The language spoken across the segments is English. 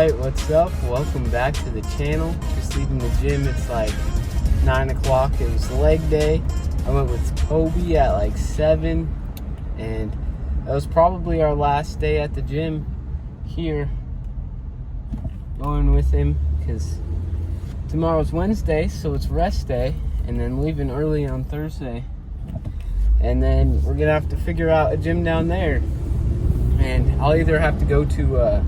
Alright, what's up? Welcome back to the channel. Just leaving the gym. It's like 9 o'clock. It was leg day. I went with Kobe at like 7, and that was probably our last day at the gym here. Going with him because tomorrow's Wednesday, so it's rest day, and then leaving early on Thursday. And then we're gonna have to figure out a gym down there. And I'll either have to go to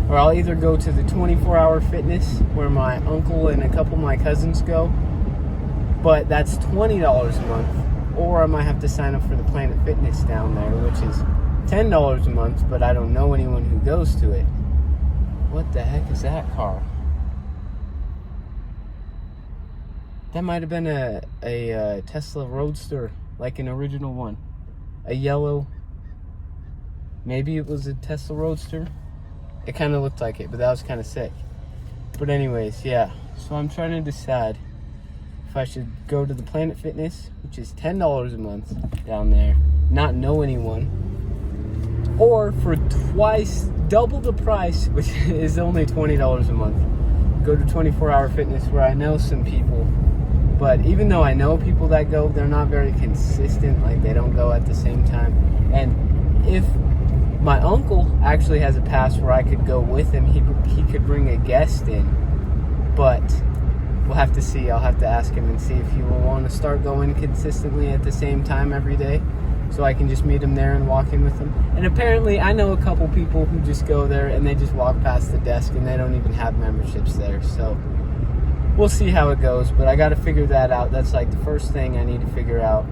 I'll either go to the 24-hour fitness where my uncle and a couple of my cousins go, but that's $20 a month, or I might have to sign up for the Planet Fitness down there, which is $10 a month, but I don't know anyone who goes to it. What the heck is that car? That might have been a Tesla Roadster, like an original one. A yellow, maybe it was a Tesla Roadster. It kind of looked like it, but that was kind of sick. But anyways, yeah. So I'm trying to decide if I should go to the Planet Fitness, which is $10 a month down there, not know anyone, or for double the price, which is only $20 a month, go to 24-hour fitness where I know some people. But even though I know people that go, they're not very consistent. Like, they don't go at the same time. And if my uncle actually has a pass where I could go with him, he could bring a guest in. But we'll have to see. I'll have to ask him and see if he will want to start going consistently at the same time every day, so I can just meet him there and walk in with him. And apparently I know a couple people who just go there and they just walk past the desk and they don't even have memberships there. So we'll see how it goes, but I got to figure that out. That's like the first thing I need to figure out.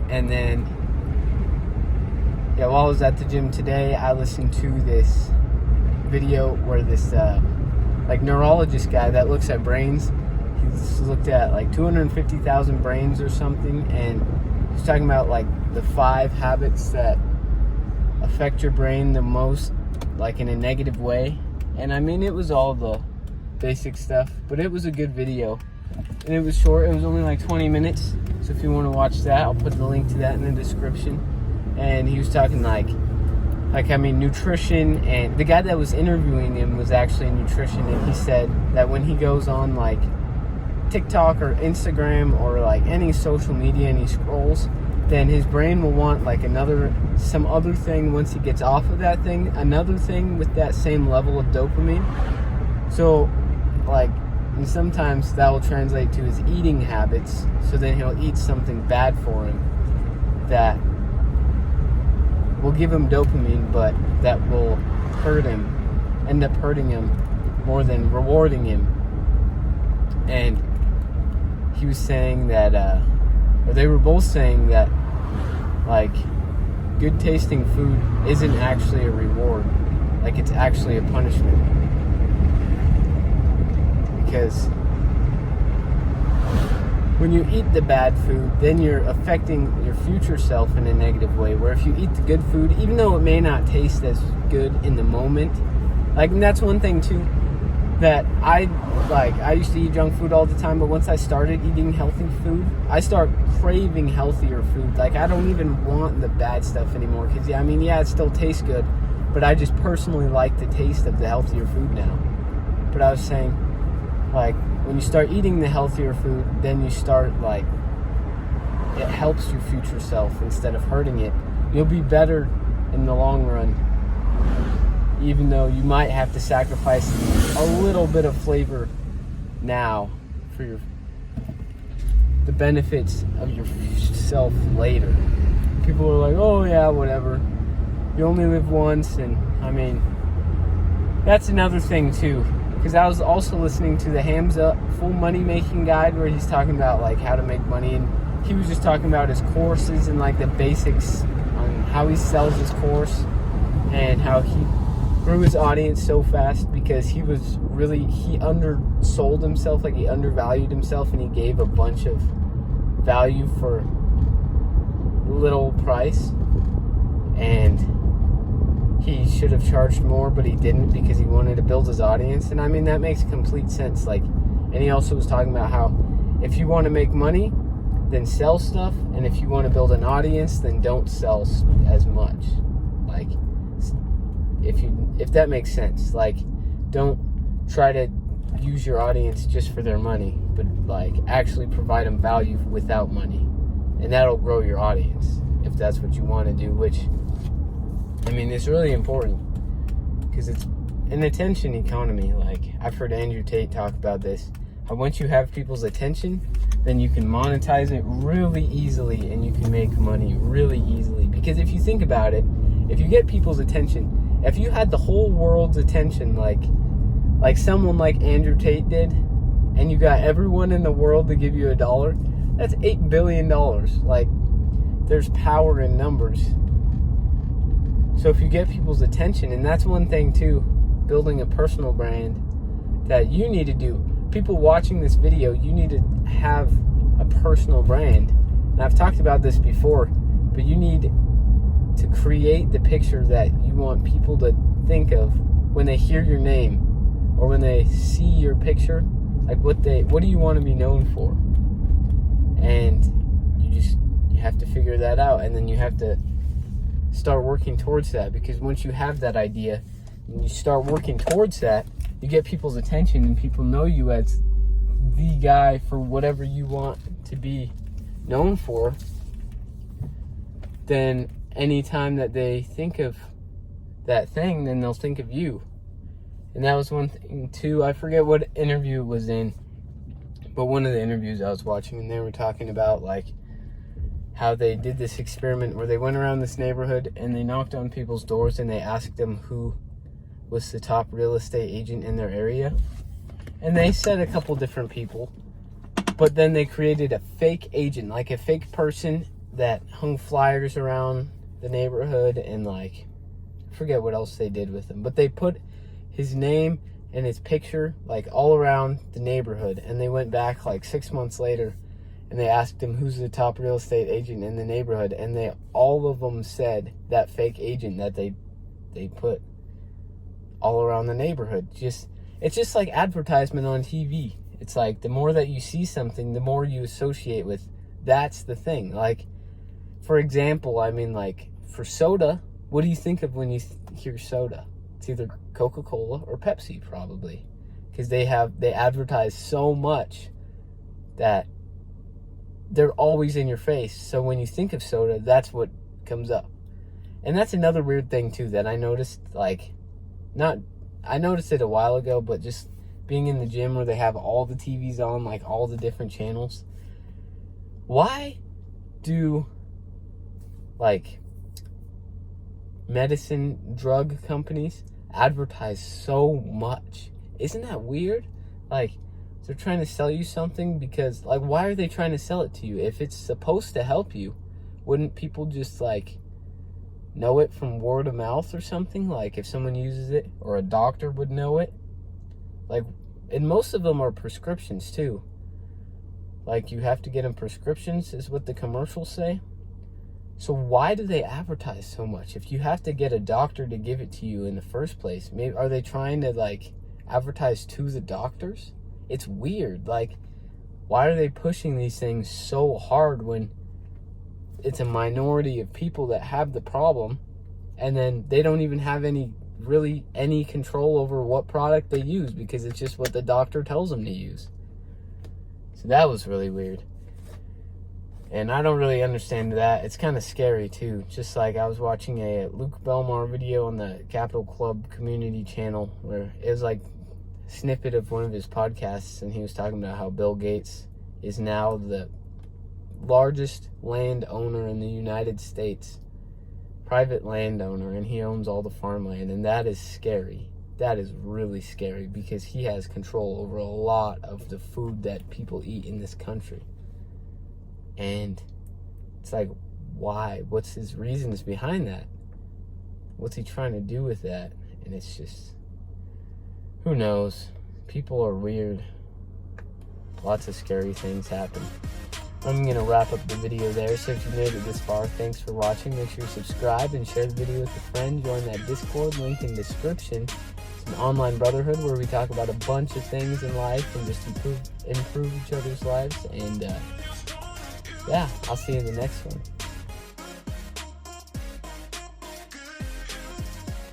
And then, yeah, while I was at the gym today, I listened to this video where this like neurologist guy that looks at brains, he's looked at like 250,000 brains or something, and he's talking about like the 5 habits that affect your brain the most, like in a negative way. And I mean, it was all the basic stuff, but it was a good video, and it was short. It was only like 20 minutes, so if you want to watch that, I'll put the link to that in the description. And he was talking like nutrition, and the guy that was interviewing him was actually a nutrition, and he said that when he goes on like TikTok or Instagram or like any social media and he scrolls, then his brain will want like some other thing once he gets off of that thing, another thing with that same level of dopamine. So like, and sometimes that will translate to his eating habits, so then he'll eat something bad for him that will give him dopamine, but that will end up hurting him more than rewarding him. And he was saying that, or they were both saying that, like, good tasting food isn't actually a reward. Like, it's actually a punishment. Because when you eat the bad food, then you're affecting your future self in a negative way. Where if you eat the good food, even though it may not taste as good in the moment, like, and that's one thing too, that I used to eat junk food all the time, but once I started eating healthy food, I start craving healthier food. Like, I don't even want the bad stuff anymore, because it still tastes good, but I just personally like the taste of the healthier food now. But I was saying, like, when you start eating the healthier food, then you start, like, it helps your future self instead of hurting it. You'll be better in the long run, even though you might have to sacrifice a little bit of flavor now for the benefits of yourself later. People are like, oh yeah, whatever, you only live once. And I mean, that's another thing too, because I was also listening to the Hams Up Full Money Making Guide, where he's talking about like how to make money, and he was just talking about his courses and like the basics on how he sells his course and how he grew his audience so fast because he undersold himself, like he undervalued himself, and he gave a bunch of value for little price, and he should have charged more, but he didn't because he wanted to build his audience. And I mean, that makes complete sense. Like, and he also was talking about how if you want to make money, then sell stuff, and if you want to build an audience, then don't sell as much. Like, if that makes sense. Like, don't try to use your audience just for their money, but like actually provide them value without money, and that'll grow your audience if that's what you want to do. Which, I mean, it's really important because it's an attention economy. Like, I've heard Andrew Tate talk about this, how once you have people's attention, then you can monetize it really easily and you can make money really easily. Because if you think about it, if you get people's attention, if you had the whole world's attention, like someone like Andrew Tate did, and you got everyone in the world to give you $1, that's $8 billion. Like, there's power in numbers. So if you get people's attention, and that's one thing too, building a personal brand that you need to do. People watching this video, you need to have a personal brand. And I've talked about this before, but you need to create the picture that you want people to think of when they hear your name or when they see your picture. Like, what do you want to be known for? And you have to figure that out, and then you have to start working towards that, because once you have that idea and you start working towards that, you get people's attention and people know you as the guy for whatever you want to be known for. Then anytime that they think of that thing, then they'll think of you. And that was one thing too. I forget what interview it was in, but one of the interviews I was watching, and they were talking about like how they did this experiment where they went around this neighborhood and they knocked on people's doors and they asked them who was the top real estate agent in their area. And they said a couple different people, but then they created a fake agent, like a fake person that hung flyers around the neighborhood, and like, I forget what else they did with him, but they put his name and his picture like all around the neighborhood. And they went back like 6 months later and they asked him who's the top real estate agent in the neighborhood, and they all of them said that fake agent that they put all around the neighborhood. It's just like advertisement on TV. It's like the more that you see something, the more you associate with. That's the thing. Like, for example, I mean, like for soda, what do you think of when you hear soda? It's either Coca-Cola or Pepsi, probably, because they advertise so much that they're always in your face. So when you think of soda, that's what comes up. And that's another weird thing too that I noticed. Like, I noticed it a while ago, but just being in the gym where they have all the TVs on, like all the different channels. Why do like medicine drug companies advertise so much? Isn't that weird? Like, they're trying to sell you something because, like, why are they trying to sell it to you? If it's supposed to help you, wouldn't people just like know it from word of mouth or something? Like, if someone uses it, or a doctor would know it. Like, and most of them are prescriptions too. Like, you have to get them prescriptions is what the commercials say. So why do they advertise so much? If you have to get a doctor to give it to you in the first place, maybe are they trying to like advertise to the doctors? It's weird. Like, why are they pushing these things so hard when it's a minority of people that have the problem, and then they don't even have any control over what product they use because it's just what the doctor tells them to use? So that was really weird. And I don't really understand that. It's kind of scary too. Just like I was watching a Luke Belmar video on the Capital Club community channel where it was like a snippet of one of his podcasts, and he was talking about how Bill Gates is now the largest landowner in the United States, private landowner, and he owns all the farmland. And that is scary. That is really scary because he has control over a lot of the food that people eat in this country. And it's like, why? What's his reasons behind that? What's he trying to do with that? And it's just, who knows? People are weird. Lots of scary things happen. I'm going to wrap up the video there. So if you made it this far, thanks for watching. Make sure you subscribe and share the video with a friend. Join that Discord, link in description. It's an online brotherhood where we talk about a bunch of things in life and just improve each other's lives. And yeah, I'll see you in the next one.